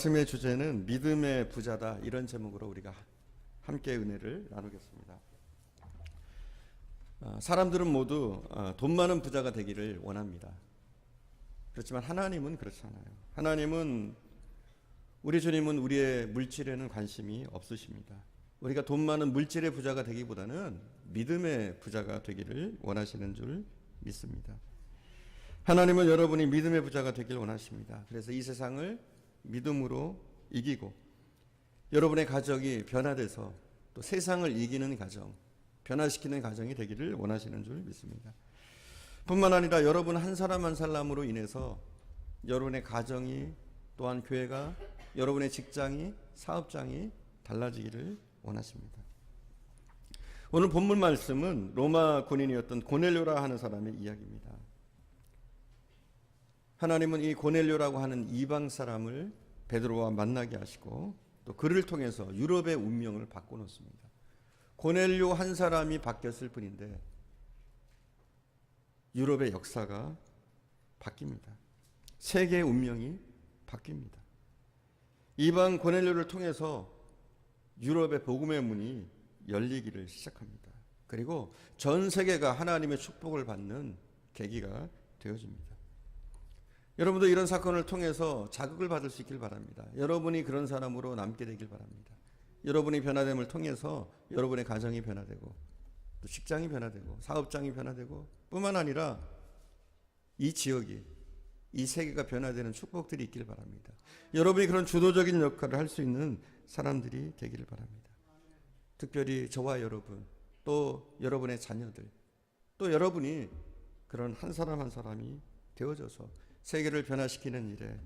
말씀의 주제는 믿음의 부자다, 이런 제목으로 우리가 함께 은혜를 나누겠습니다. 사람들은 모두 돈 많은 부자가 되기를 원합니다. 그렇지만 하나님은 그렇지 않아요. 하나님은, 우리 주님은 우리의 물질에는 관심이 없으십니다. 우리가 돈 많은 물질의 부자가 되기보다는 믿음의 부자가 되기를 원하시는 줄 믿습니다. 하나님은 여러분이 믿음의 부자가 되길 원하십니다. 그래서 이 세상을 믿음으로 이기고 여러분의 가정이 변화돼서 또 세상을 이기는 가정, 변화시키는 가정이 되기를 원하시는 줄 믿습니다. 뿐만 아니라 여러분 한 사람 한 사람으로 인해서 여러분의 가정이, 또한 교회가, 여러분의 직장이, 사업장이 달라지기를 원하십니다. 오늘 본문 말씀은 로마 군인이었던 고넬료라 하는 사람의 이야기입니다. 하나님은 이 고넬료라고 하는 이방 사람을 베드로와 만나게 하시고 또 그를 통해서 유럽의 운명을 바꿔놓습니다. 고넬료 한 사람이 바뀌었을 뿐인데 유럽의 역사가 바뀝니다. 세계의 운명이 바뀝니다. 이방 고넬료를 통해서 유럽의 복음의 문이 열리기를 시작합니다. 그리고 전 세계가 하나님의 축복을 받는 계기가 되어집니다. 여러분도 이런 사건을 통해서 자극을 받을 수 있길 바랍니다. 여러분이 그런 사람으로 남게 되길 바랍니다. 여러분이 변화됨을 통해서 여러분의 가정이 변화되고 또 직장이 변화되고 사업장이 변화되고 뿐만 아니라 이 지역이, 이 세계가 변화되는 축복들이 있길 바랍니다. 여러분이 그런 주도적인 역할을 할 수 있는 사람들이 되기를 바랍니다. 특별히 저와 여러분, 또 여러분의 자녀들, 또 여러분이 그런 한 사람 한 사람이 되어져서 세계를 변화시키는 일에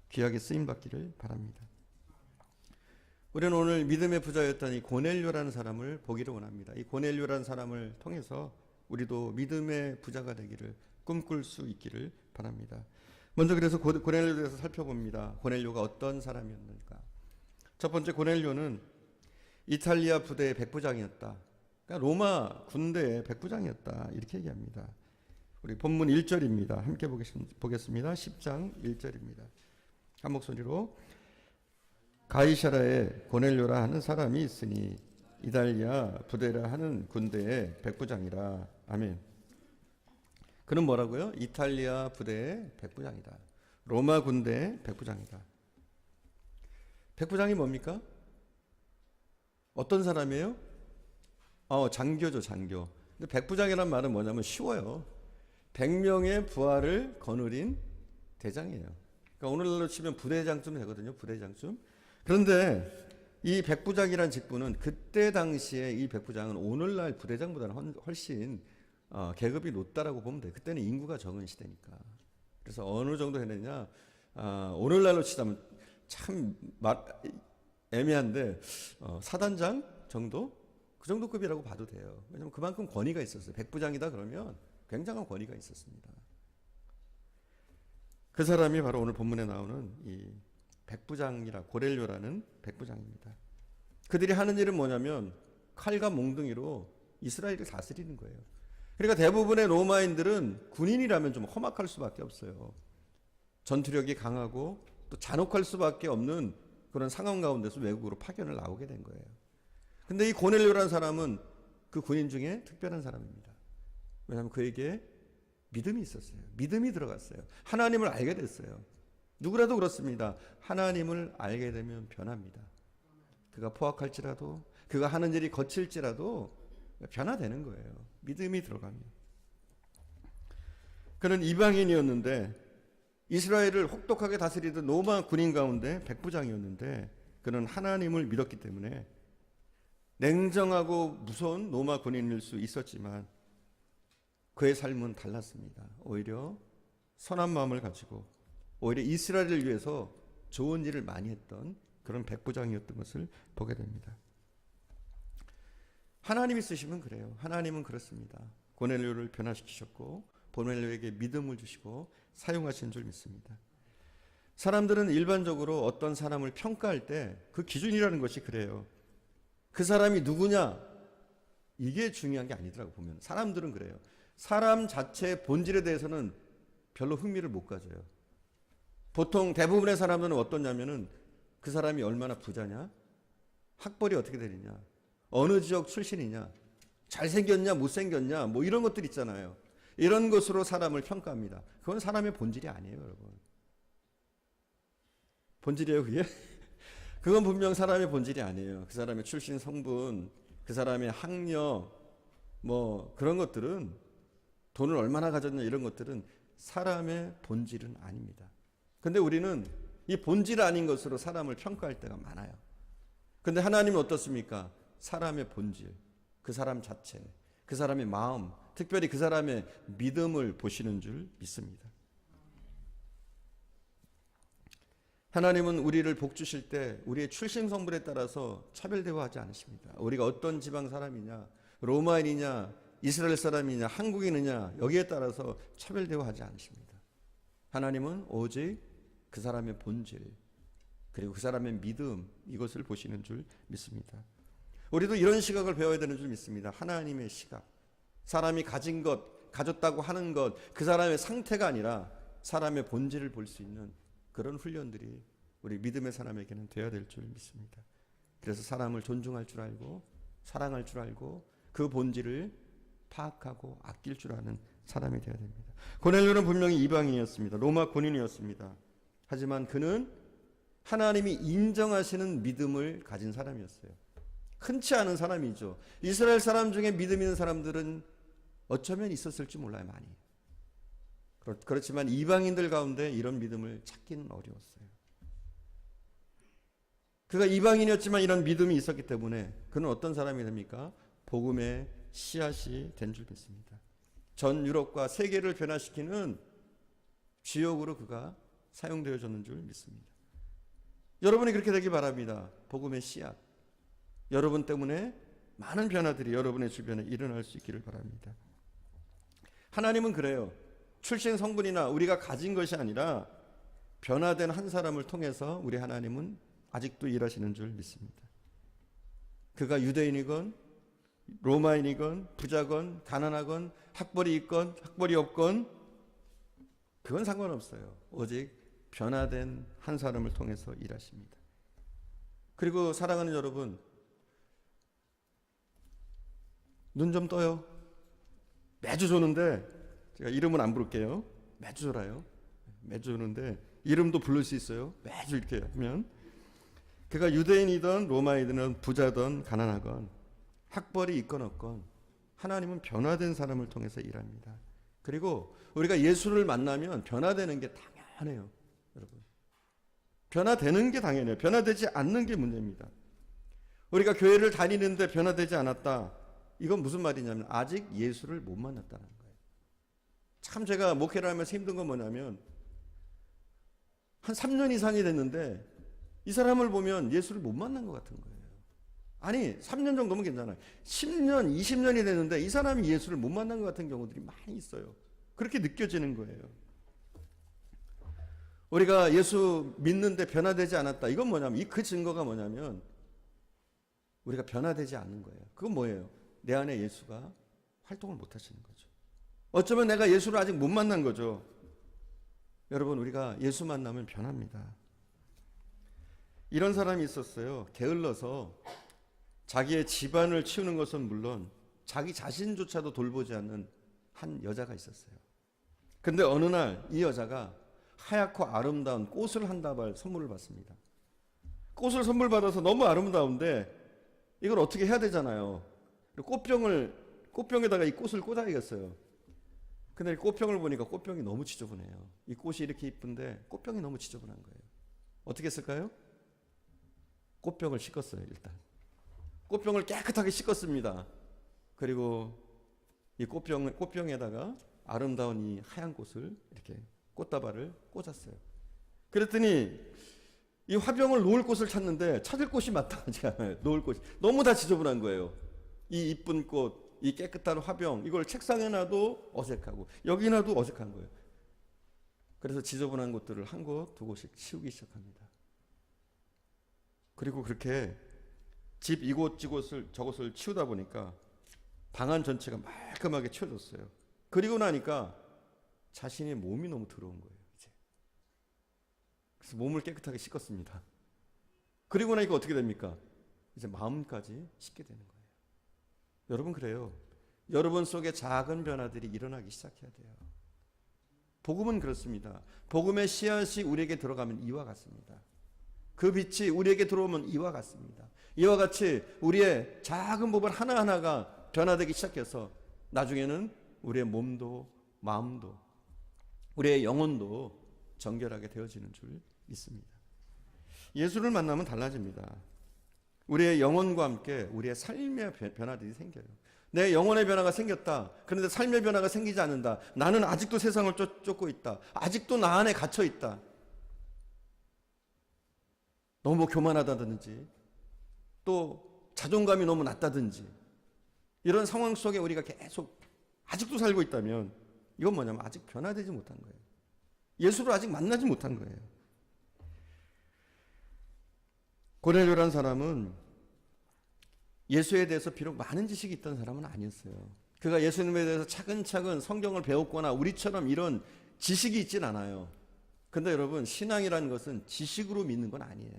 귀하게 쓰임받기를 바랍니다. 우리는 오늘 믿음의 부자였던 이 고넬료라는 사람을 보기를 원합니다. 이 고넬료라는 사람을 통해서 우리도 믿음의 부자가 되기를 꿈꿀 수 있기를 바랍니다. 먼저 그래서 고넬료에 대해서 살펴봅니다. 고넬료가 어떤 사람이었는가? 첫 번째, 고넬료는 이탈리아 부대의 백부장이었다. 그러니까 로마 군대의 백부장이었다, 이렇게 얘기합니다. 우리 본문 1절입니다. 함께 보겠습니다. 10장 1절입니다. 한 목소리로. 가이사라에 고넬료라 하는 사람이 있으니 이탈리아 부대라 하는 군대의 백부장이라. 아멘. 그는 뭐라고요? 이탈리아 부대의 백부장이다. 로마 군대의 백부장이다. 백부장이 뭡니까? 어떤 사람이에요? 장교죠, 장교. 근데 백부장이라는 말은 뭐냐면 쉬워요. 100명의 부하를 거느린 대장이에요. 그러니까 오늘날로 치면 부대장쯤 되거든요. 부대장쯤. 그런데 이 백부장이라는 직분은, 그때 당시에 이 백부장은 오늘날 부대장보다는 훨씬 계급이 높다라고 보면 돼요. 그때는 인구가 적은 시대니까. 그래서 어느 정도 했느냐, 오늘날로 치자면 참 애매한데 사단장 정도? 그 정도 급이라고 봐도 돼요. 왜냐하면 그만큼 권위가 있었어요. 백부장이다 그러면 굉장한 권위가 있었습니다. 그 사람이 바로 오늘 본문에 나오는 이 백부장이라, 고넬료라는 백부장입니다. 그들이 하는 일은 뭐냐면 칼과 몽둥이로 이스라엘을 다스리는 거예요. 그러니까 대부분의 로마인들은 군인이라면 좀 험악할 수밖에 없어요. 전투력이 강하고 또 잔혹할 수밖에 없는 그런 상황 가운데서 외국으로 파견을 나오게 된 거예요. 근데 이 고넬료라는 사람은 그 군인 중에 특별한 사람입니다. 왜냐하면 그에게 믿음이 있었어요. 믿음이 들어갔어요. 하나님을 알게 됐어요. 누구라도 그렇습니다. 하나님을 알게 되면 변합니다. 그가 포악할지라도, 그가 하는 일이 거칠지라도 변화되는 거예요. 믿음이 들어가면. 그는 이방인이었는데 이스라엘을 혹독하게 다스리던 로마 군인 가운데 백부장이었는데 그는 하나님을 믿었기 때문에 냉정하고 무서운 로마 군인일 수 있었지만 그의 삶은 달랐습니다. 오히려 선한 마음을 가지고 오히려 이스라엘을 위해서 좋은 일을 많이 했던 그런 백부장이었던 것을 보게 됩니다. 하나님이 쓰시면 그래요. 하나님은 그렇습니다. 고넬료를 변화시키셨고 고넬료에게 믿음을 주시고 사용하신 줄 믿습니다. 사람들은 일반적으로 어떤 사람을 평가할 때 그 기준이라는 것이 그래요. 그 사람이 누구냐, 이게 중요한 게 아니더라고. 보면 사람들은 그래요. 사람 자체의 본질에 대해서는 별로 흥미를 못 가져요. 보통 대부분의 사람들은 어떠냐면은 그 사람이 얼마나 부자냐, 학벌이 어떻게 되느냐, 어느 지역 출신이냐, 잘생겼냐 못생겼냐, 뭐 이런 것들 있잖아요. 이런 것으로 사람을 평가합니다. 그건 사람의 본질이 아니에요, 여러분. 본질이에요, 그게? 그건 분명 사람의 본질이 아니에요. 그 사람의 출신 성분, 그 사람의 학력, 뭐 그런 것들은, 돈을 얼마나 가졌냐 이런 것들은 사람의 본질은 아닙니다. 근데 우리는 이 본질 아닌 것으로 사람을 평가할 때가 많아요. 근데 하나님은 어떻습니까? 사람의 본질, 그 사람 자체, 그 사람의 마음, 특별히 그 사람의 믿음을 보시는 줄 믿습니다. 하나님은 우리를 복 주실 때 우리의 출신 성분에 따라서 차별 대우하지 않으십니다. 우리가 어떤 지방 사람이냐, 로마인이냐, 이스라엘 사람이냐, 한국인이냐, 여기에 따라서 차별 대우하지 않으십니다. 하나님은 오직 그 사람의 본질, 그리고 그 사람의 믿음, 이것을 보시는 줄 믿습니다. 우리도 이런 시각을 배워야 되는 줄 믿습니다. 하나님의 시각. 사람이 가진 것, 가졌다고 하는 것, 그 사람의 상태가 아니라 사람의 본질을 볼 수 있는 그런 훈련들이 우리 믿음의 사람에게는 되어야 될 줄 믿습니다. 그래서 사람을 존중할 줄 알고, 사랑할 줄 알고, 그 본질을 파악하고 아낄 줄 아는 사람이 되어야 됩니다. 고넬료는 분명히 이방인이었습니다. 로마 군인이었습니다. 하지만 그는 하나님이 인정하시는 믿음을 가진 사람이었어요. 흔치 않은 사람이죠. 이스라엘 사람 중에 믿음 있는 사람들은 어쩌면 있었을지 몰라요, 많이. 그렇지만 이방인들 가운데 이런 믿음을 찾기는 어려웠어요. 그가 이방인이었지만 이런 믿음이 있었기 때문에 그는 어떤 사람이 됩니까? 복음의 씨앗이 된 줄 믿습니다. 전 유럽과 세계를 변화시키는 주역으로 그가 사용되어졌는 줄 믿습니다. 여러분이 그렇게 되길 바랍니다. 복음의 씨앗. 여러분 때문에 많은 변화들이 여러분의 주변에 일어날 수 있기를 바랍니다. 하나님은 그래요. 출신 성분이나 우리가 가진 것이 아니라 변화된 한 사람을 통해서 우리 하나님은 아직도 일하시는 줄 믿습니다. 그가 유대인이건 로마인이건 부자건 가난하건 학벌이 있건 학벌이 없건 그건 상관없어요. 오직 변화된 한 사람을 통해서 일하십니다. 그리고 사랑하는 여러분, 눈 좀 떠요. 매주 조는데 제가 이름은 안 부를게요. 매주 졸아요. 매주 조는데 이름도 부를 수 있어요. 매주 이렇게 하면 그가 유대인이든 로마이든 부자든 가난하건 학벌이 있건 없건 하나님은 변화된 사람을 통해서 일합니다. 그리고 우리가 예수를 만나면 변화되는 게 당연해요. 여러분, 변화되는 게 당연해요. 변화되지 않는 게 문제입니다. 우리가 교회를 다니는데 변화되지 않았다, 이건 무슨 말이냐면 아직 예수를 못 만났다는 거예요. 참 제가 목회를 하면서 힘든 건 뭐냐면 한 3년 이상이 됐는데 이 사람을 보면 예수를 못 만난 것 같은 거예요. 아니 3년 정도면 괜찮아요. 10년, 20년이 됐는데 이 사람이 예수를 못 만난 것 같은 경우들이 많이 있어요. 그렇게 느껴지는 거예요. 우리가 예수 믿는데 변화되지 않았다, 이건 뭐냐면 그 증거가 뭐냐면 우리가 변화되지 않는 거예요. 그건 뭐예요? 내 안에 예수가 활동을 못 하시는 거죠. 어쩌면 내가 예수를 아직 못 만난 거죠. 여러분, 우리가 예수 만나면 변합니다. 이런 사람이 있었어요. 게을러서 자기의 집안을 치우는 것은 물론 자기 자신조차도 돌보지 않는 한 여자가 있었어요. 근데 어느 날 이 여자가 하얗고 아름다운 꽃을 한 다발 선물을 받습니다. 꽃을 선물 받아서 너무 아름다운데 이걸 어떻게 해야 되잖아요. 꽃병에다가 이 꽃을 꽂아야겠어요. 근데 꽃병을 보니까 꽃병이 너무 지저분해요. 이 꽃이 이렇게 이쁜데 꽃병이 너무 지저분한 거예요. 어떻게 했을까요? 꽃병을 씻었어요. 일단 꽃병을 깨끗하게 씻었습니다. 그리고 이 꽃병에다가 아름다운 이 하얀 꽃을 이렇게 꽃다발을 꽂았어요. 그랬더니 이 화병을 놓을 곳을 찾는데 찾을 곳이 마땅하지 않아요. 놓을 곳이 너무 다 지저분한 거예요. 이 이쁜 꽃, 이 깨끗한 화병, 이걸 책상에 놔도 어색하고 여기 놔도 어색한 거예요. 그래서 지저분한 곳들을 한 곳, 두 곳씩 치우기 시작합니다. 그리고 그렇게 집 이곳 저곳을 치우다 보니까 방안 전체가 말끔하게 치워졌어요. 그리고 나니까 자신의 몸이 너무 더러운 거예요. 이제 그래서 몸을 깨끗하게 씻었습니다. 그리고 나니까 어떻게 됩니까? 이제 마음까지 씻게 되는 거예요. 여러분 그래요. 여러분 속에 작은 변화들이 일어나기 시작해야 돼요. 복음은 그렇습니다. 복음의 씨앗이 우리에게 들어가면 이와 같습니다. 그 빛이 우리에게 들어오면 이와 같습니다. 이와 같이 우리의 작은 부분 하나하나가 변화되기 시작해서 나중에는 우리의 몸도 마음도 우리의 영혼도 정결하게 되어지는 줄 믿습니다. 예수를 만나면 달라집니다. 우리의 영혼과 함께 우리의 삶의 변화들이 생겨요. 내 영혼의 변화가 생겼다. 그런데 삶의 변화가 생기지 않는다. 나는 아직도 세상을 쫓고 있다. 아직도 나 안에 갇혀 있다. 너무 교만하다든지 또 자존감이 너무 낮다든지 이런 상황 속에 우리가 계속 아직도 살고 있다면 이건 뭐냐면 아직 변화되지 못한 거예요. 예수를 아직 만나지 못한 거예요. 고넬료라는 사람은 예수에 대해서 비록 많은 지식이 있던 사람은 아니었어요. 그가 예수님에 대해서 차근차근 성경을 배웠거나 우리처럼 이런 지식이 있진 않아요. 근데 여러분, 신앙이라는 것은 지식으로 믿는 건 아니에요.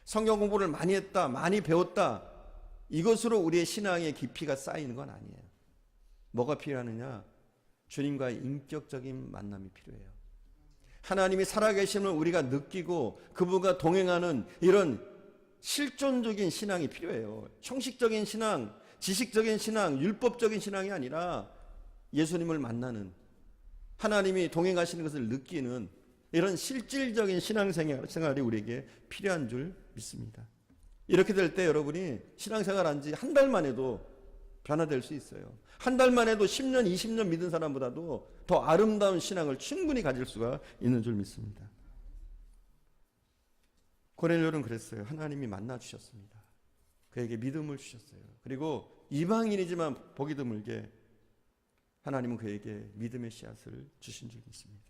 성경 공부를 많이 했다, 많이 배웠다, 이것으로 우리의 신앙의 깊이가 쌓이는 건 아니에요. 뭐가 필요하느냐? 주님과의 인격적인 만남이 필요해요. 하나님이 살아계심을 우리가 느끼고 그분과 동행하는 이런 실존적인 신앙이 필요해요. 형식적인 신앙, 지식적인 신앙, 율법적인 신앙이 아니라 예수님을 만나는, 하나님이 동행하시는 것을 느끼는 이런 실질적인 신앙생활이 우리에게 필요한 줄 믿습니다. 이렇게 될 때 여러분이 신앙생활 한 지 한 달만 해도 변화될 수 있어요. 한 달만 해도 10년, 20년 믿은 사람보다도 더 아름다운 신앙을 충분히 가질 수가 있는 줄 믿습니다. 고넬료는 그랬어요. 하나님이 만나 주셨습니다. 그에게 믿음을 주셨어요. 그리고 이방인이지만 보기 드물게 하나님은 그에게 믿음의 씨앗을 주신 줄 믿습니다.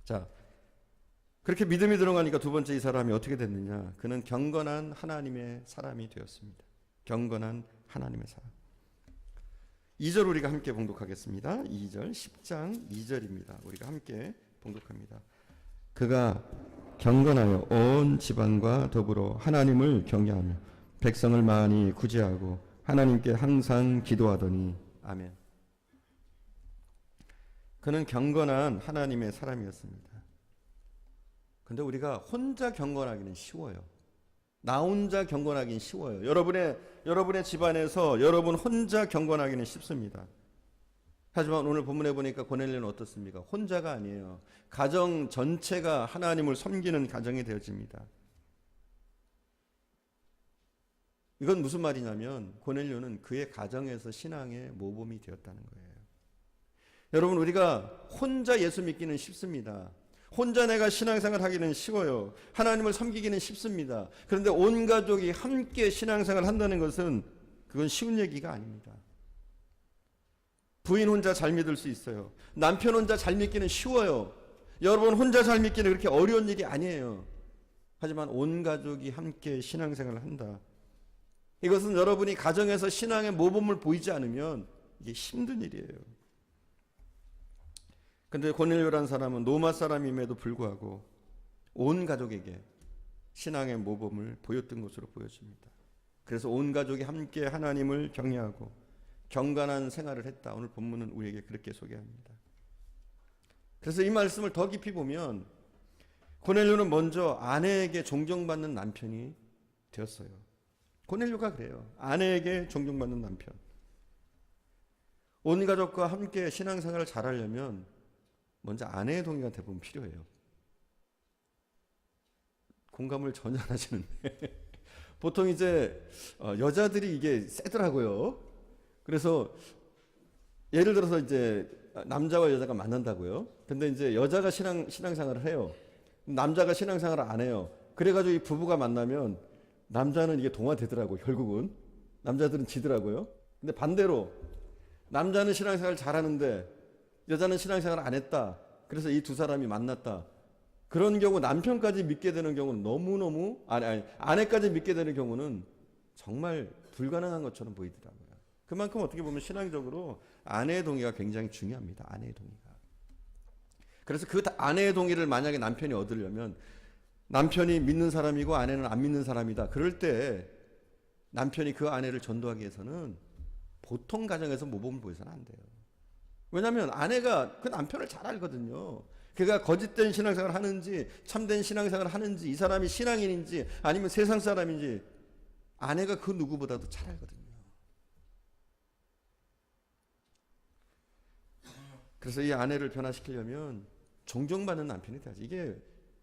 자, 그렇게 믿음이 들어가니까 두 번째 이 사람이 어떻게 됐느냐? 그는 경건한 하나님의 사람이 되었습니다. 경건한 하나님의 사람. 2절 우리가 함께 봉독하겠습니다. 2절, 10장 2절입니다. 우리가 함께 봉독합니다. 그가 경건하여 온 지방과 더불어 하나님을 경외하며 백성을 많이 구제하고 하나님께 항상 기도하더니 아멘. 그는 경건한 하나님의 사람이었습니다. 근데 우리가 혼자 경건하기는 쉬워요. 나 혼자 경건하기는 쉬워요. 여러분의 집안에서 여러분 혼자 경건하기는 쉽습니다. 하지만 오늘 본문에 보니까 고넬료는 어떻습니까? 혼자가 아니에요. 가정 전체가 하나님을 섬기는 가정이 되어집니다. 이건 무슨 말이냐면 고넬료는 그의 가정에서 신앙의 모범이 되었다는 거예요. 여러분, 우리가 혼자 예수 믿기는 쉽습니다. 혼자 내가 신앙생활 하기는 쉬워요. 하나님을 섬기기는 쉽습니다. 그런데 온 가족이 함께 신앙생활 한다는 것은 그건 쉬운 얘기가 아닙니다. 부인 혼자 잘 믿을 수 있어요. 남편 혼자 잘 믿기는 쉬워요. 여러분 혼자 잘 믿기는 그렇게 어려운 일이 아니에요. 하지만 온 가족이 함께 신앙생활을 한다. 이것은 여러분이 가정에서 신앙의 모범을 보이지 않으면 이게 힘든 일이에요. 그런데 고넬료라는 사람은 로마 사람임에도 불구하고 온 가족에게 신앙의 모범을 보였던 것으로 보여집니다. 그래서 온 가족이 함께 하나님을 경외하고 경건한 생활을 했다. 오늘 본문은 우리에게 그렇게 소개합니다. 그래서 이 말씀을 더 깊이 보면 고넬료는 먼저 아내에게 존경받는 남편이 되었어요. 고넬료가 그래요. 아내에게 존경받는 남편. 온 가족과 함께 신앙생활을 잘하려면 먼저 아내의 동의가 대부분 필요해요. 공감을 전혀 안 하시는데 보통 이제 여자들이 이게 세더라고요. 그래서 예를 들어서 이제 남자와 여자가 만난다고요. 근데 이제 여자가 신앙생활을 해요. 남자가 신앙생활을 안 해요. 그래가지고 이 부부가 만나면 남자는 이게 동화되더라고요. 결국은 남자들은 지더라고요. 근데 반대로 남자는 신앙생활 잘하는데 여자는 신앙생활 안 했다. 그래서 이 두 사람이 만났다. 그런 경우 남편까지 믿게 되는 경우는 너무너무 아내까지 믿게 되는 경우는 정말 불가능한 것처럼 보이더라고요. 그만큼 어떻게 보면 신앙적으로 아내의 동의가 굉장히 중요합니다. 아내의 동의가. 그래서 그 아내의 동의를 만약에 남편이 얻으려면, 남편이 믿는 사람이고 아내는 안 믿는 사람이다, 그럴 때 남편이 그 아내를 전도하기 위해서는 보통 가정에서 모범을 보여서는 안 돼요. 왜냐하면 아내가 그 남편을 잘 알거든요. 그가 거짓된 신앙생활을 하는지 참된 신앙생활을 하는지, 이 사람이 신앙인인지 아니면 세상 사람인지 아내가 그 누구보다도 잘 알거든요. 그래서 이 아내를 변화시키려면 존경받는 남편이 돼야지. 이게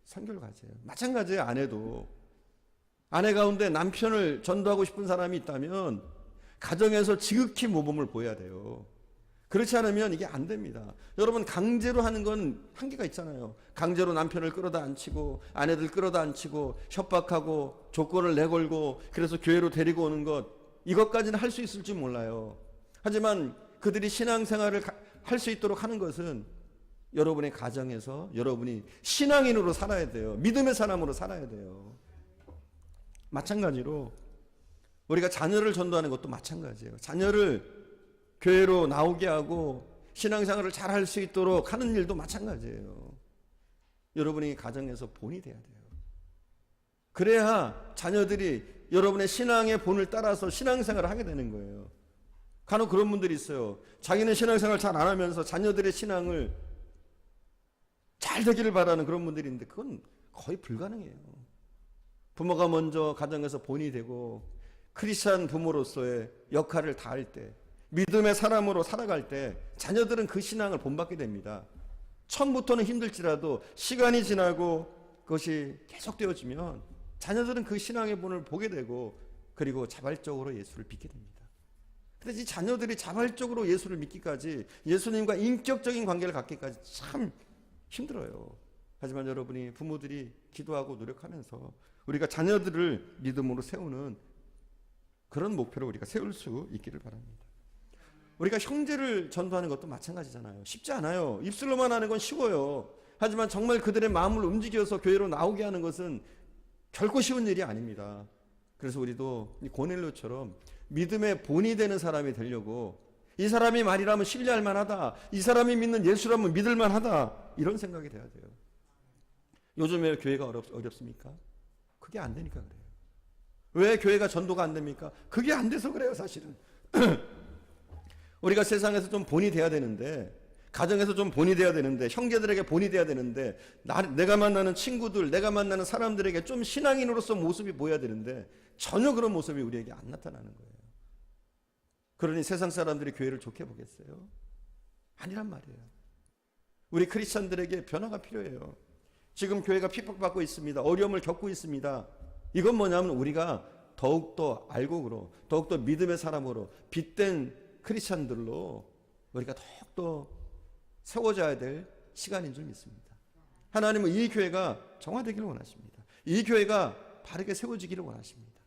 선결과제예요. 마찬가지예요. 아내 가운데 남편을 전도하고 싶은 사람이 있다면 가정에서 지극히 모범을 보여야 돼요. 그렇지 않으면 이게 안 됩니다. 여러분, 강제로 하는 건 한계가 있잖아요. 강제로 남편을 끌어다 앉히고 아내들 끌어다 앉히고 협박하고 조건을 내걸고 그래서 교회로 데리고 오는 것, 이것까지는 할 수 있을지 몰라요. 하지만 그들이 신앙생활을 할 수 있도록 하는 것은 여러분의 가정에서 여러분이 신앙인으로 살아야 돼요. 믿음의 사람으로 살아야 돼요. 마찬가지로 우리가 자녀를 전도하는 것도 마찬가지예요. 자녀를 교회로 나오게 하고 신앙생활을 잘 할 수 있도록 하는 일도 마찬가지예요. 여러분이 가정에서 본이 돼야 돼요. 그래야 자녀들이 여러분의 신앙의 본을 따라서 신앙생활을 하게 되는 거예요. 간혹 그런 분들이 있어요. 자기는 신앙생활 잘 안 하면서 자녀들의 신앙을 잘 되기를 바라는 그런 분들이 있는데 그건 거의 불가능해요. 부모가 먼저 가정에서 본이 되고 크리스찬 부모로서의 역할을 다할 때, 믿음의 사람으로 살아갈 때 자녀들은 그 신앙을 본받게 됩니다. 처음부터는 힘들지라도 시간이 지나고 그것이 계속되어지면 자녀들은 그 신앙의 본을 보게 되고 그리고 자발적으로 예수를 믿게 됩니다. 그런데 이 자녀들이 자발적으로 예수를 믿기까지, 예수님과 인격적인 관계를 갖기까지 참 힘들어요. 하지만 여러분이, 부모들이 기도하고 노력하면서 우리가 자녀들을 믿음으로 세우는 그런 목표를 우리가 세울 수 있기를 바랍니다. 우리가 형제를 전도하는 것도 마찬가지잖아요. 쉽지 않아요. 입술로만 하는 건 쉬워요. 하지만 정말 그들의 마음을 움직여서 교회로 나오게 하는 것은 결코 쉬운 일이 아닙니다. 그래서 우리도 고넬료처럼 믿음의 본이 되는 사람이 되려고, 이 사람이 말이라면 신뢰할 만하다, 이 사람이 믿는 예수라면 믿을 만하다, 이런 생각이 돼야 돼요. 요즘에 교회가 어렵습니까? 그게 안 되니까 그래요. 왜 교회가 전도가 안 됩니까? 그게 안 돼서 그래요, 사실은. 우리가 세상에서 좀 본이 돼야 되는데, 가정에서 좀 본이 돼야 되는데, 형제들에게 본이 돼야 되는데, 내가 만나는 친구들, 내가 만나는 사람들에게 좀 신앙인으로서 모습이 보여야 되는데 전혀 그런 모습이 우리에게 안 나타나는 거예요. 그러니 세상 사람들이 교회를 좋게 보겠어요? 아니란 말이에요. 우리 크리스찬들에게 변화가 필요해요. 지금 교회가 핍박받고 있습니다. 어려움을 겪고 있습니다. 이건 뭐냐면 우리가 더욱더 알곡으로, 더욱더 믿음의 사람으로, 빛된 크리스찬들로 우리가 더욱더 세워져야 될 시간인 줄 믿습니다. 하나님은 이 교회가 정화되기를 원하십니다. 이 교회가 바르게 세워지기를 원하십니다.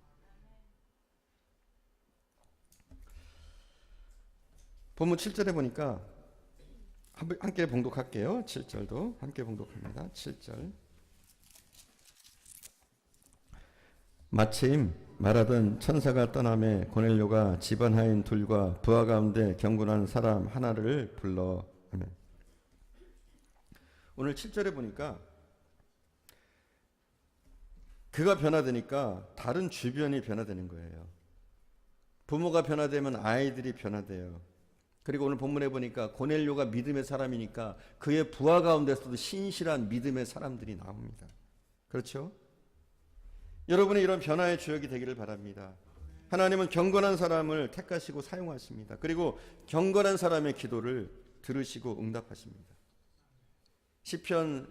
본문 7절에 보니까 함께 봉독할게요. 7절도 함께 봉독합니다. 7절. 마침 말하던 천사가 떠나매 고넬료가 집안 하인 둘과 부하 가운데 경건한 사람 하나를 불러. 아멘. 오늘 7절에 보니까 그가 변화되니까 다른 주변이 변화되는 거예요. 부모가 변화되면 아이들이 변화돼요. 그리고 오늘 본문에 보니까 고넬료가 믿음의 사람이니까 그의 부하 가운데서도 신실한 믿음의 사람들이 나옵니다. 그렇죠? 여러분이 이런 변화의 주역이 되기를 바랍니다. 하나님은 경건한 사람을 택하시고 사용하십니다. 그리고 경건한 사람의 기도를 들으시고 응답하십니다. 시편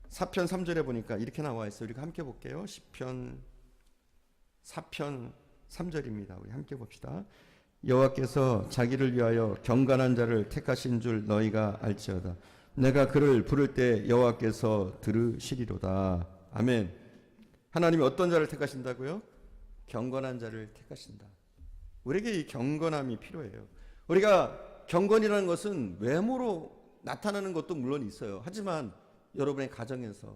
4편 3절에 보니까 이렇게 나와 있어요. 우리가 함께 볼게요. 시편 4편 3절입니다. 우리 함께 봅시다. 여호와께서 자기를 위하여 경건한 자를 택하신 줄 너희가 알지어다. 내가 그를 부를 때 여호와께서 들으시리로다. 아멘. 하나님이 어떤 자를 택하신다고요? 경건한 자를 택하신다. 우리에게 이 경건함이 필요해요. 우리가 경건이라는 것은 외모로 나타나는 것도 물론 있어요. 하지만 여러분의 가정에서,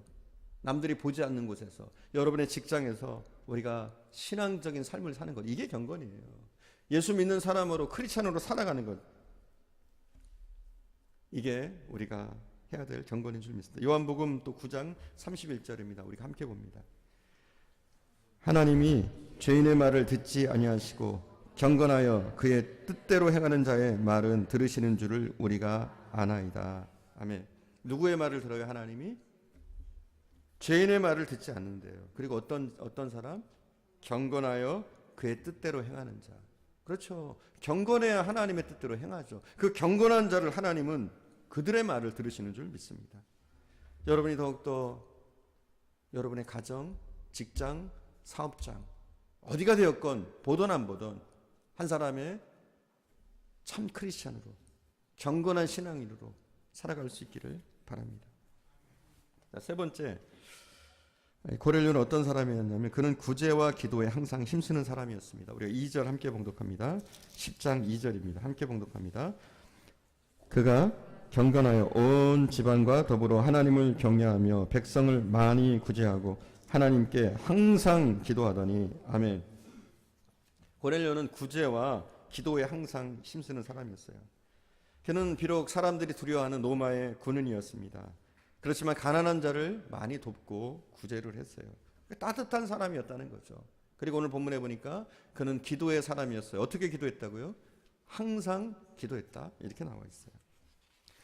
남들이 보지 않는 곳에서, 여러분의 직장에서 우리가 신앙적인 삶을 사는 것, 이게 경건이에요. 예수 믿는 사람으로, 크리스찬으로 살아가는 것, 이게 우리가 해야 될 경건인 줄 믿습니다. 요한복음 또 9장 31절입니다. 우리가 함께 봅니다. 하나님이 죄인의 말을 듣지 아니하시고 경건하여 그의 뜻대로 행하는 자의 말은 들으시는 줄을 우리가 아나이다. 아멘. 누구의 말을 들어요? 하나님이? 죄인의 말을 듣지 않는데요. 그리고 어떤 사람? 경건하여 그의 뜻대로 행하는 자. 그렇죠. 경건해야 하나님의 뜻대로 행하죠. 그 경건한 자를 하나님은 그들의 말을 들으시는 줄 믿습니다. 여러분이 더욱더 여러분의 가정, 직장, 사업장 어디가 되었건 보던 안 보던 한 사람의 참 크리스찬으로 경건한 신앙인으로 살아갈 수 있기를 바랍니다. 자, 세 번째, 고넬료는 어떤 사람이었냐면 그는 구제와 기도에 항상 힘쓰는 사람이었습니다. 우리가 2절 함께 봉독합니다. 10장 2절입니다. 함께 봉독합니다. 그가 경건하여 온 집안과 더불어 하나님을 경외하며 백성을 많이 구제하고 하나님께 항상 기도하더니 아멘. 고넬료는 구제와 기도에 항상 힘쓰는 사람이었어요. 그는 비록 사람들이 두려워하는 로마의 군인이었습니다. 그렇지만 가난한 자를 많이 돕고 구제를 했어요. 따뜻한 사람이었다는 거죠. 그리고 오늘 본문에 보니까 그는 기도의 사람이었어요. 어떻게 기도했다고요? 항상 기도했다. 이렇게 나와 있어요.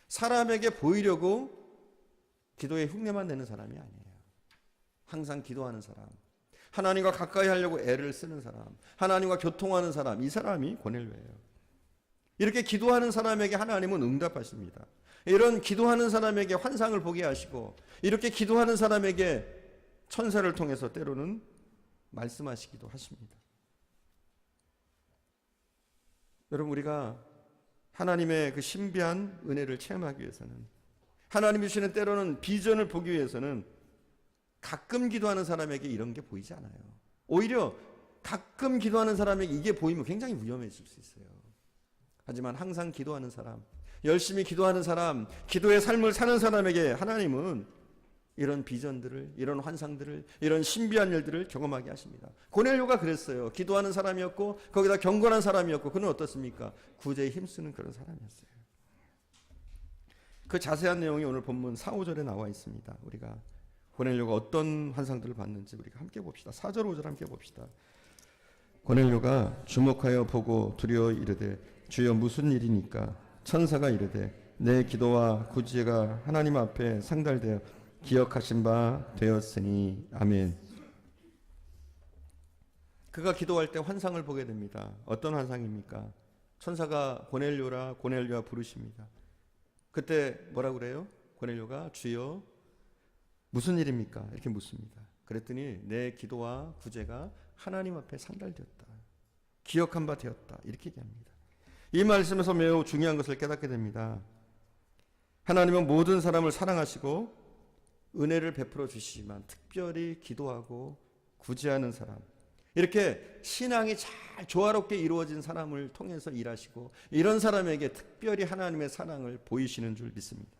사람에게 보이려고 기도에 흉내만 내는 사람이 아니에요. 항상 기도하는 사람, 하나님과 가까이 하려고 애를 쓰는 사람, 하나님과 교통하는 사람, 이 사람이 고넬료예요. 이렇게 기도하는 사람에게 하나님은 응답하십니다. 이런 기도하는 사람에게 환상을 보게 하시고 이렇게 기도하는 사람에게 천사를 통해서 때로는 말씀하시기도 하십니다. 여러분, 우리가 하나님의 그 신비한 은혜를 체험하기 위해서는, 하나님이 주시는 때로는 비전을 보기 위해서는 가끔 기도하는 사람에게 이런 게 보이지 않아요. 오히려 가끔 기도하는 사람에게 이게 보이면 굉장히 위험해질 수 있어요. 하지만 항상 기도하는 사람, 열심히 기도하는 사람, 기도의 삶을 사는 사람에게 하나님은 이런 비전들을, 이런 환상들을, 이런 신비한 일들을 경험하게 하십니다. 고넬료가 그랬어요. 기도하는 사람이었고 거기다 경건한 사람이었고 그는 어떻습니까? 구제에 힘쓰는 그런 사람이었어요. 그 자세한 내용이 오늘 본문 4, 5절에 나와 있습니다. 우리가 고넬료가 어떤 환상들을 봤는지 우리가 함께 봅시다. 4절, 5절 함께 봅시다. 고넬료가 주목하여 보고 두려워 이르되 주여 무슨 일이니까? 천사가 이르되 내 기도와 구제가 하나님 앞에 상달되어 기억하신 바 되었으니 아멘. 그가 기도할 때 환상을 보게 됩니다. 어떤 환상입니까? 천사가 고넬료라 부르십니다. 그때 뭐라 그래요? 고넬료가 주여 무슨 일입니까? 이렇게 묻습니다. 그랬더니 내 기도와 구제가 하나님 앞에 상달되었다. 기억한 바 되었다. 이렇게 얘기합니다. 이 말씀에서 매우 중요한 것을 깨닫게 됩니다. 하나님은 모든 사람을 사랑하시고 은혜를 베풀어 주시지만 특별히 기도하고 구제하는 사람, 이렇게 신앙이 잘 조화롭게 이루어진 사람을 통해서 일하시고 이런 사람에게 특별히 하나님의 사랑을 보이시는 줄 믿습니다.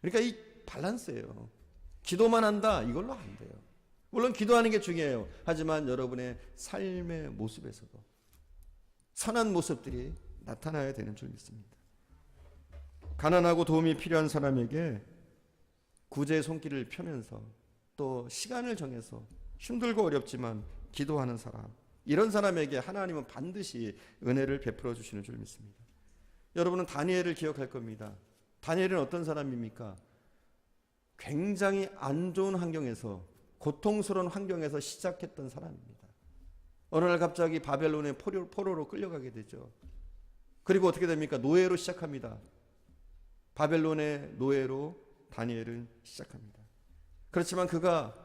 그러니까 이 밸런스예요. 기도만 한다, 이걸로 안 돼요. 물론 기도하는 게 중요해요. 하지만 여러분의 삶의 모습에서도 선한 모습들이 나타나야 되는 줄 믿습니다. 가난하고 도움이 필요한 사람에게 구제의 손길을 펴면서 또 시간을 정해서 힘들고 어렵지만 기도하는 사람, 이런 사람에게 하나님은 반드시 은혜를 베풀어 주시는 줄 믿습니다. 여러분은 다니엘을 기억할 겁니다. 다니엘은 어떤 사람입니까? 굉장히 안 좋은 환경에서, 고통스러운 환경에서 시작했던 사람입니다. 어느 날 갑자기 바벨론의 포로로 끌려가게 되죠. 그리고 어떻게 됩니까? 노예로 시작합니다. 바벨론의 노예로 다니엘은 시작합니다. 그렇지만 그가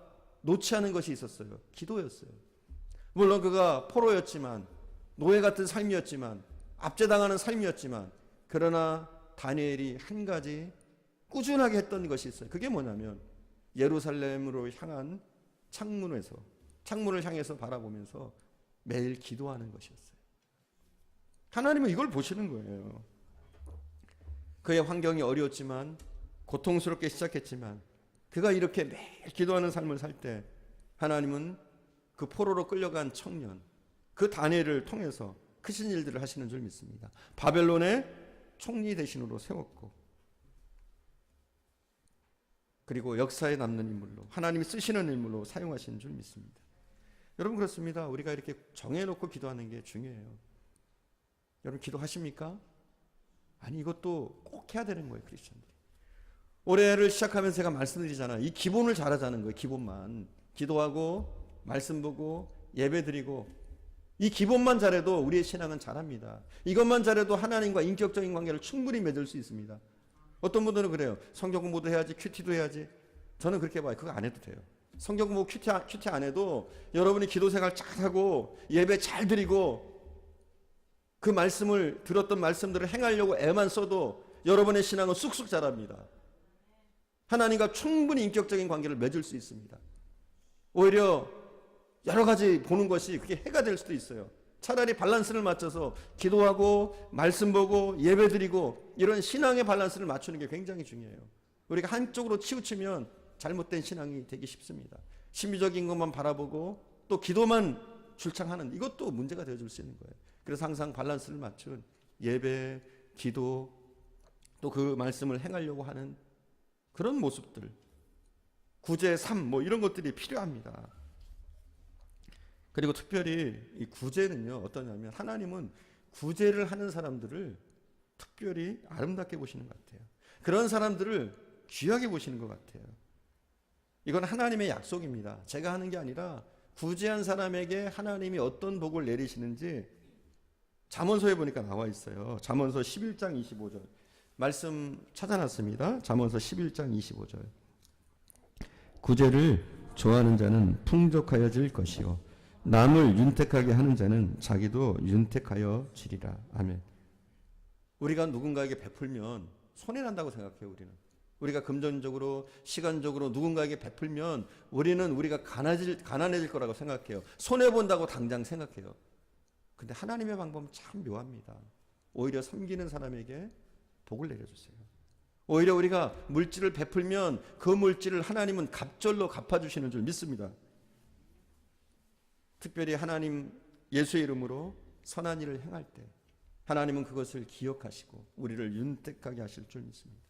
놓지 않은 것이 있었어요. 기도였어요. 물론 그가 포로였지만, 노예 같은 삶이었지만, 압제당하는 삶이었지만, 그러나 다니엘이 한 가지 꾸준하게 했던 것이 있어요. 그게 뭐냐면 예루살렘으로 향한 창문을 향해서 바라보면서 매일 기도하는 것이었어요. 하나님은 이걸 보시는 거예요. 그의 환경이 어려웠지만, 고통스럽게 시작했지만, 그가 이렇게 매일 기도하는 삶을 살 때 하나님은 그 포로로 끌려간 청년, 그 다니엘을 통해서 크신 일들을 하시는 줄 믿습니다. 바벨론의 총리 대신으로 세웠고, 그리고 역사에 남는 인물로 하나님이 쓰시는 인물로 사용하시는 줄 믿습니다. 여러분 그렇습니다. 우리가 이렇게 정해놓고 기도하는 게 중요해요. 여러분 기도하십니까? 아니 이것도 꼭 해야 되는 거예요. 크리스천들이. 올해를 시작하면서 제가 말씀드리잖아요. 이 기본을 잘하자는 거예요. 기본만. 기도하고 말씀 보고 예배 드리고 이 기본만 잘해도 우리의 신앙은 잘합니다. 이것만 잘해도 하나님과 인격적인 관계를 충분히 맺을 수 있습니다. 어떤 분들은 그래요. 성경 공부도 해야지, 큐티도 해야지. 저는 그렇게 봐요. 그거 안 해도 돼요. 성경 공부 큐티 안 해도 여러분이 기도 생활 잘하고 예배 잘 드리고 그 말씀을 들었던 말씀들을 행하려고 애만 써도 여러분의 신앙은 쑥쑥 자랍니다. 하나님과 충분히 인격적인 관계를 맺을 수 있습니다. 오히려 여러 가지 보는 것이 그게 해가 될 수도 있어요. 차라리 밸런스를 맞춰서 기도하고 말씀 보고 예배 드리고 이런 신앙의 밸런스를 맞추는 게 굉장히 중요해요. 우리가 한쪽으로 치우치면 잘못된 신앙이 되기 쉽습니다. 심리적인 것만 바라보고 또 기도만 줄창하는 이것도 문제가 되어줄 수 있는 거예요. 그래서 항상 밸런스를 맞춘 예배, 기도 또 그 말씀을 행하려고 하는 그런 모습들, 구제, 삶 이런 것들이 필요합니다. 그리고 특별히 이 구제는요 어떠냐면 하나님은 구제를 하는 사람들을 특별히 아름답게 보시는 것 같아요. 그런 사람들을 귀하게 보시는 것 같아요. 이건 하나님의 약속입니다. 제가 하는 게 아니라 구제한 사람에게 하나님이 어떤 복을 내리시는지 잠언서에 보니까 나와 있어요. 잠언서 11장 25절 말씀 찾아놨습니다. 잠언서 11장 25절 구제를 좋아하는 자는 풍족하여질 것이요 남을 윤택하게 하는 자는 자기도 윤택하여 지리라. 아멘. 우리가 누군가에게 베풀면 손해난다고 생각해요. 우리가 금전적으로 시간적으로 누군가에게 베풀면 우리가 가난해질 거라고 생각해요. 손해본다고 당장 생각해요. 근데 하나님의 방법은 참 묘합니다. 오히려 섬기는 사람에게 복을 내려주세요. 오히려 우리가 물질을 베풀면 그 물질을 하나님은 갑절로 갚아주시는 줄 믿습니다. 특별히 하나님 예수의 이름으로 선한 일을 행할 때 하나님은 그것을 기억하시고 우리를 윤택하게 하실 줄 믿습니다.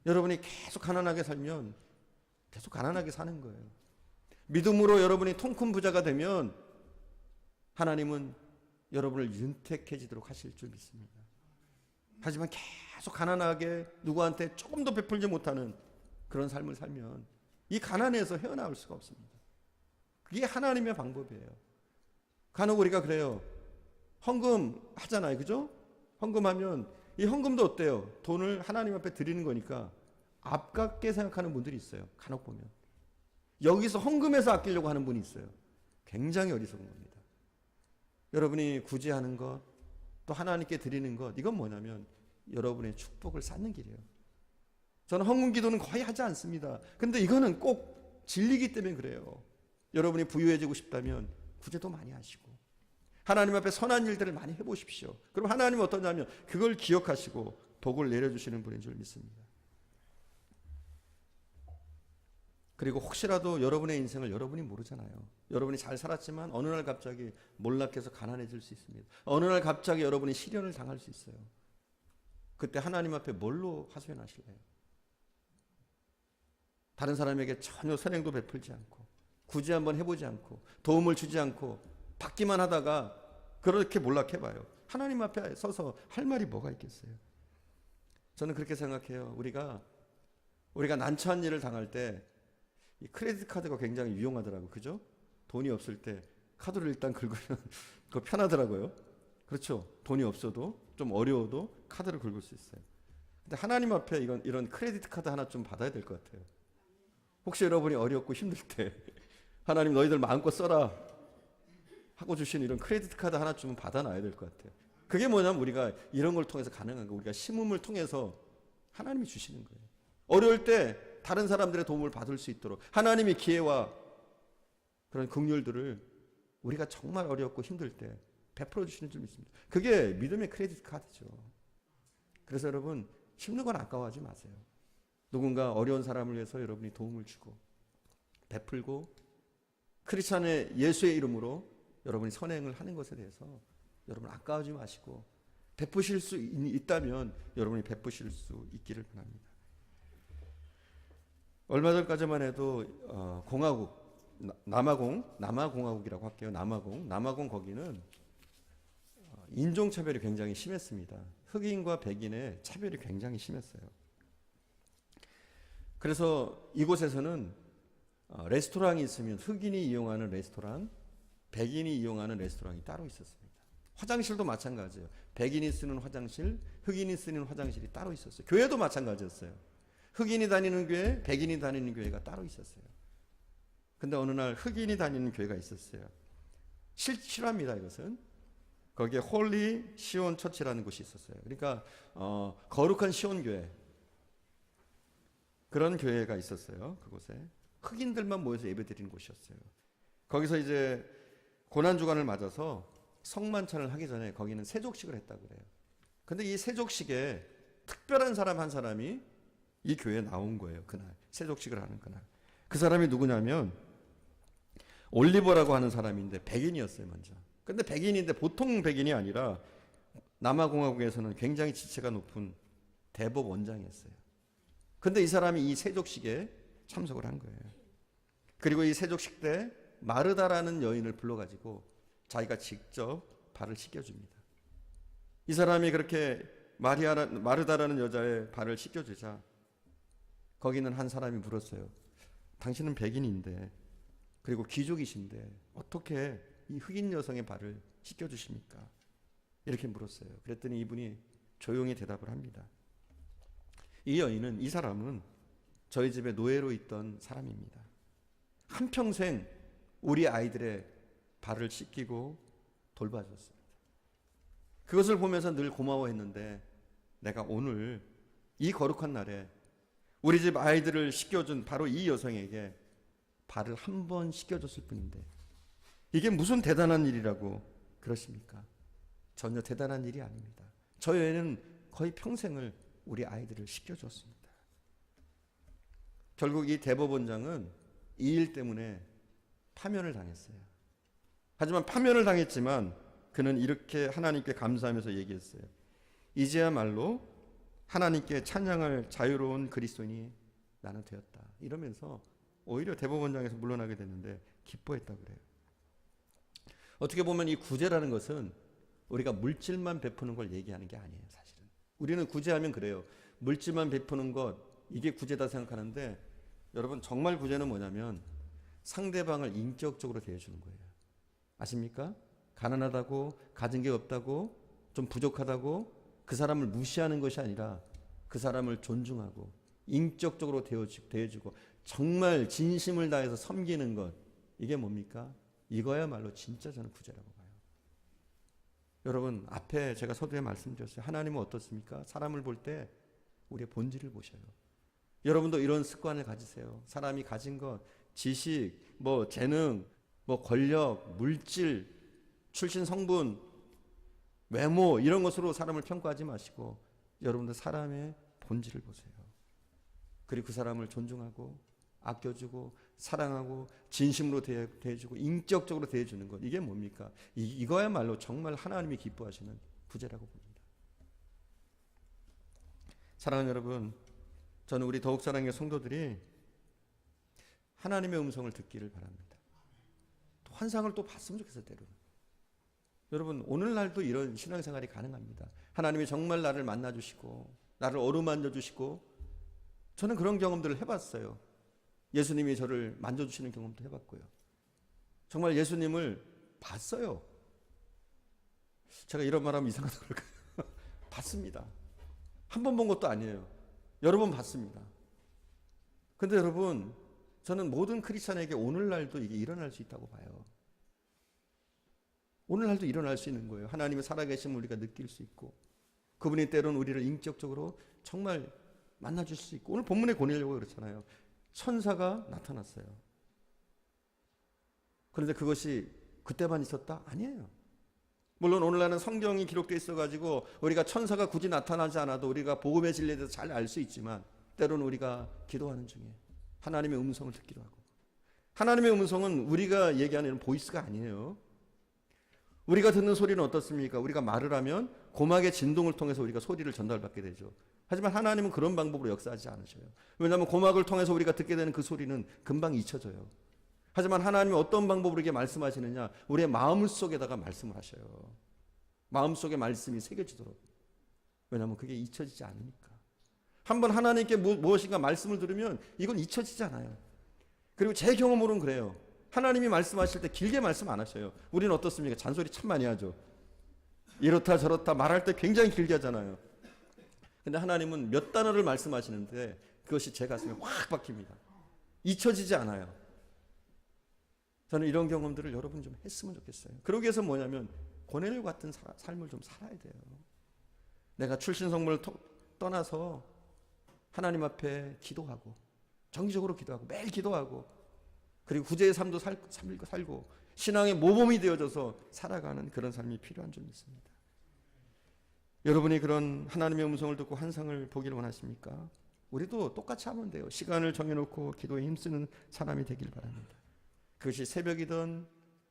여러분이 계속 가난하게 살면 계속 가난하게 사는 거예요. 믿음으로 여러분이 통큰 부자가 되면 하나님은 여러분을 윤택해지도록 하실 줄 믿습니다. 하지만 계속 가난하게 누구한테 조금 더 베풀지 못하는 그런 삶을 살면 이 가난에서 헤어나올 수가 없습니다. 그게 하나님의 방법이에요. 간혹 우리가 그래요. 헌금 하잖아요. 그죠? 헌금하면 이 헌금도 어때요? 돈을 하나님 앞에 드리는 거니까 아깝게 생각하는 분들이 있어요. 간혹 보면. 여기서 헌금해서 아끼려고 하는 분이 있어요. 굉장히 어리석은 겁니다. 여러분이 구제하는 것, 또 하나님께 드리는 것, 이건 뭐냐면 여러분의 축복을 쌓는 길이에요. 저는 헌금 기도는 거의 하지 않습니다. 근데 이거는 꼭 진리기 때문에 그래요. 여러분이 부유해지고 싶다면 구제도 많이 하시고 하나님 앞에 선한 일들을 많이 해보십시오. 그럼 하나님은 어떠냐면 그걸 기억하시고 복을 내려주시는 분인 줄 믿습니다. 그리고 혹시라도 여러분의 인생을 여러분이 모르잖아요. 여러분이 잘 살았지만 어느 날 갑자기 몰락해서 가난해질 수 있습니다. 어느 날 갑자기 여러분이 시련을 당할 수 있어요. 그때 하나님 앞에 뭘로 하소연하실래요? 다른 사람에게 전혀 선행도 베풀지 않고 구제 한번 해보지 않고 도움을 주지 않고 받기만 하다가 그렇게 몰락해봐요. 하나님 앞에 서서 할 말이 뭐가 있겠어요? 저는 그렇게 생각해요. 우리가 난처한 일을 당할 때 이 크레딧 카드가 굉장히 유용하더라고요. 그죠? 돈이 없을 때 카드를 일단 긁으면 그거 편하더라고요. 그렇죠? 돈이 없어도 좀 어려워도 카드를 긁을 수 있어요. 근데 하나님 앞에 이런 크레딧 카드 하나 좀 받아야 될 것 같아요. 혹시 여러분이 어렵고 힘들 때 하나님 너희들 마음껏 써라 하고 주신 이런 크레딧 카드 하나 좀 받아놔야 될 것 같아요. 그게 뭐냐면 우리가 이런 걸 통해서 가능한 거, 우리가 심음을 통해서 하나님이 주시는 거예요. 어려울 때 다른 사람들의 도움을 받을 수 있도록 하나님이 기회와 그런 긍휼들을 우리가 정말 어렵고 힘들 때 베풀어 주시는 줄 믿습니다. 그게 믿음의 크레딧 카드죠. 그래서 여러분 힘든 건 아까워하지 마세요. 누군가 어려운 사람을 위해서 여러분이 도움을 주고 베풀고 크리스찬의 예수의 이름으로 여러분이 선행을 하는 것에 대해서 여러분 아까워하지 마시고 베푸실 수 있다면 여러분이 베푸실 수 있기를 바랍니다. 얼마 전까지만 해도 공화국 남아공화국이라고 할게요. 남아공 거기는 인종차별이 굉장히 심했습니다. 흑인과 백인의 차별이 굉장히 심했어요. 그래서 이곳에서는 레스토랑이 있으면 흑인이 이용하는 레스토랑, 백인이 이용하는 레스토랑이 따로 있었습니다. 화장실도 마찬가지예요. 백인이 쓰는 화장실, 흑인이 쓰는 화장실이 따로 있었어요. 교회도 마찬가지였어요. 흑인이 다니는 교회, 백인이 다니는 교회가 따로 있었어요. 근데 어느 날 흑인이 다니는 교회가 있었어요. 실화입니다, 이것은. 거기에 홀리 시온 처치라는 곳이 있었어요. 그러니까 거룩한 시온 교회, 그런 교회가 있었어요. 그곳에 흑인들만 모여서 예배드리는 곳이었어요. 거기서 이제 고난주간을 맞아서 성만찬을 하기 전에 거기는 세족식을 했다고 그래요. 근데 이 세족식에 특별한 사람 한 사람이 이 교회에 나온 거예요. 그날 세족식을 하는 그날. 그 사람이 누구냐면 올리버라고 하는 사람인데 백인이었어요. 먼저. 근데 백인인데 보통 백인이 아니라 남아공화국에서는 굉장히 지체가 높은 대법 원장이었어요. 근데 이 사람이 이 세족식에 참석을 한 거예요. 그리고 이 세족식 때 마르다라는 여인을 불러가지고 자기가 직접 발을 씻겨줍니다. 이 사람이 그렇게 마르다라는 여자의 발을 씻겨주자 거기는 한 사람이 물었어요. 당신은 백인인데 그리고 귀족이신데 어떻게 이 흑인 여성의 발을 씻겨주십니까? 이렇게 물었어요. 그랬더니 이분이 조용히 대답을 합니다. 이 사람은 저희 집에 노예로 있던 사람입니다. 한평생 우리 아이들의 발을 씻기고 돌봐줬습니다. 그것을 보면서 늘 고마워했는데 내가 오늘 이 거룩한 날에 우리 집 아이들을 씻겨준 바로 이 여성에게 발을 한 번 씻겨줬을 뿐인데 이게 무슨 대단한 일이라고 그러십니까? 전혀 대단한 일이 아닙니다. 저 여인은 거의 평생을 우리 아이들을 씻겨줬습니다. 결국 이 대법원장은 이 일 때문에 파면을 당했어요. 하지만 파면을 당했지만 그는 이렇게 하나님께 감사하면서 얘기했어요. 이제야말로 하나님께 찬양할 자유로운 그리스도인이 나는 되었다. 이러면서 오히려 대법원장에서 물러나게 됐는데 기뻐했다고 그래요. 어떻게 보면 이 구제라는 것은 우리가 물질만 베푸는 걸 얘기하는 게 아니에요. 사실은 우리는 구제하면 그래요. 물질만 베푸는 것 이게 구제다 생각하는데 여러분 정말 구제는 뭐냐면 상대방을 인격적으로 대해주는 거예요. 아십니까? 가난하다고 가진 게 없다고 좀 부족하다고 그 사람을 무시하는 것이 아니라 그 사람을 존중하고 인격적으로 대해주고 정말 진심을 다해서 섬기는 것 이게 뭡니까? 이거야말로 진짜 저는 구제라고 봐요. 여러분 앞에 제가 서두에 말씀드렸어요. 하나님은 어떻습니까? 사람을 볼 때 우리의 본질을 보셔요. 여러분도 이런 습관을 가지세요. 사람이 가진 것, 지식, 재능, 권력, 물질, 출신 성분, 외모 이런 것으로 사람을 평가하지 마시고 여러분들 사람의 본질을 보세요. 그리고 그 사람을 존중하고 아껴주고 사랑하고 진심으로 대해주고 인격적으로 대해주는 것 이게 뭡니까? 이거야말로 정말 하나님이 기뻐하시는 구제라고 봅니다. 사랑하는 여러분, 저는 우리 더욱 사랑의 성도들이 하나님의 음성을 듣기를 바랍니다. 또 환상을 또 봤으면 좋겠어요. 때로는 여러분 오늘날도 이런 신앙생활이 가능합니다. 하나님이 정말 나를 만나주시고 나를 어루만져 주시고 저는 그런 경험들을 해봤어요. 예수님이 저를 만져주시는 경험도 해봤고요. 정말 예수님을 봤어요. 제가 이런 말하면 이상하다 그럴까요? 봤습니다. 한 번 본 것도 아니에요. 여러 번 봤습니다. 근데 여러분 저는 모든 크리스찬에게 오늘날도 이게 일어날 수 있다고 봐요. 오늘날도 일어날 수 있는 거예요. 하나님의 살아계심을 우리가 느낄 수 있고 그분이 때로는 우리를 인격적으로 정말 만나줄 수 있고 오늘 본문에 보내려고 그렇잖아요. 천사가 나타났어요. 그런데 그것이 그때만 있었다? 아니에요. 물론 오늘날은 성경이 기록되어 있어가지고 우리가 천사가 굳이 나타나지 않아도 우리가 복음의 진리에 대해서 잘 알 수 있지만 때로는 우리가 기도하는 중에 하나님의 음성을 듣기도 하고 하나님의 음성은 우리가 얘기하는 보이스가 아니에요. 우리가 듣는 소리는 어떻습니까? 우리가 말을 하면 고막의 진동을 통해서 우리가 소리를 전달받게 되죠. 하지만 하나님은 그런 방법으로 역사하지 않으셔요. 왜냐하면 고막을 통해서 우리가 듣게 되는 그 소리는 금방 잊혀져요. 하지만 하나님이 어떤 방법으로 이렇게 말씀하시느냐? 우리의 마음 속에다가 말씀을 하셔요. 마음 속에 말씀이 새겨지도록. 왜냐하면 그게 잊혀지지 않으니까. 한번 하나님께 무엇인가 말씀을 들으면 이건 잊혀지지 않아요. 그리고 제 경험으로는 그래요. 하나님이 말씀하실 때 길게 말씀 안 하셔요. 우리는 어떻습니까? 잔소리 참 많이 하죠. 이렇다 저렇다 말할 때 굉장히 길게 하잖아요. 근데 하나님은 몇 단어를 말씀하시는데 그것이 제 가슴에 확 박힙니다. 잊혀지지 않아요. 저는 이런 경험들을 여러분 좀 했으면 좋겠어요. 그러기 위해서 뭐냐면 고넬료 같은 삶을 좀 살아야 돼요. 내가 출신 성문을 떠나서 하나님 앞에 기도하고 정기적으로 기도하고 매일 기도하고 그리고 구제의 삶도 살고 신앙의 모범이 되어져서 살아가는 그런 삶이 필요한 줄 믿습니다. 여러분이 그런 하나님의 음성을 듣고 환상을 보기를 원하십니까? 우리도 똑같이 하면 돼요. 시간을 정해놓고 기도에 힘쓰는 사람이 되길 바랍니다. 그것이 새벽이든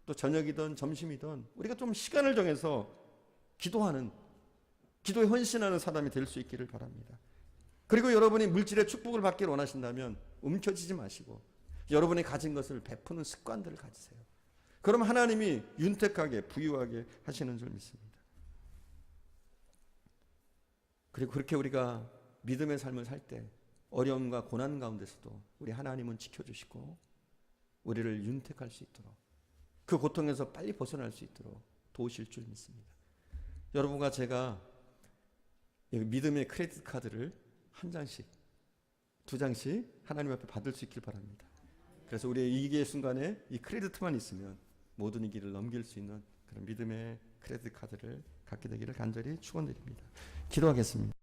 또 저녁이든 점심이든 우리가 좀 시간을 정해서 기도하는, 기도에 헌신하는 사람이 될 수 있기를 바랍니다. 그리고 여러분이 물질의 축복을 받기를 원하신다면 움켜쥐지 마시고 여러분이 가진 것을 베푸는 습관들을 가지세요. 그럼 하나님이 윤택하게 부유하게 하시는 줄 믿습니다. 그리고 그렇게 우리가 믿음의 삶을 살 때 어려움과 고난 가운데서도 우리 하나님은 지켜주시고 우리를 윤택할 수 있도록 그 고통에서 빨리 벗어날 수 있도록 도우실 줄 믿습니다. 여러분과 제가 믿음의 크레딧 카드를 한 장씩, 두 장씩 하나님 앞에 받을 수 있길 바랍니다. 그래서 우리의 위기의 순간에 이 크레딧만 있으면 모든 위기를 넘길 수 있는 그런 믿음의 크레딧 카드를 갖게 되기를 간절히 축원드립니다. 기도하겠습니다.